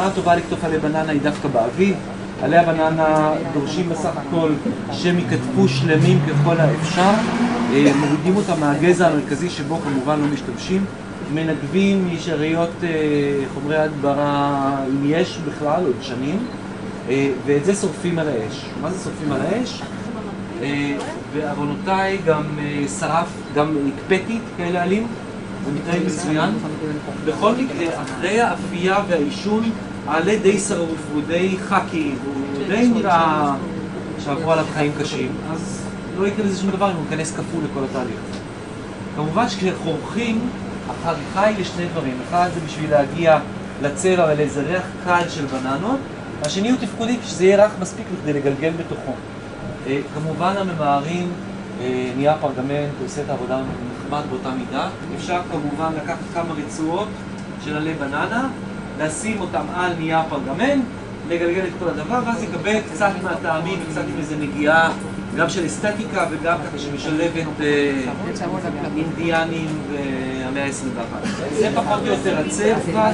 השנה הטובה לקטוף עלי בננה היא דווקא באביב. עלי הבננה דורשים בסך הכל שהם ייכתפו שלמים ככל האפשר, מורידים אותם מהגזע המרכזי שבו כמובן לא משתמשים, מנגבים משאריות חומרי הדברה אם יש בכלל עוד שנים, ואת זה שורפים על האש. מה זה שורפים על האש? בעוונותיי גם שרף, גם הקפאתי כאלה עלים, זה מתנהג מצוין. בכל מקרה, אחרי האפייה והעישון, העלה די שרוף, הוא די חכי, הוא די נראה שעברו עליו חיים קשים, אז לא יקרה לזה שום דבר אם הוא ייכנס כפול לכל התהליך. כמובן שכשחורכים, החריכה היא לשני דברים. אחד זה בשביל להגיע לצבע ולאיזה ריח קל של בננות, השני הוא תפקודי שזה יהיה רך מספיק כדי לגלגל בתוכו. כמובן הממהרים, נייר פרגמנט, הוא עושה את העבודה נחמד באותה מידה. אפשר כמובן לקחת כמה רצועות של עלי בננה, לשים אותם על נייר פרגמנט, לגלגל את כל הדבר, ואז יקבל קצת מהטעמים וקצת עם איזו נגיעה גם של אסתטיקה וגם ככה שמשלבת אינדיאנים והמאה ה-21. זה פחות או יותר הצבע.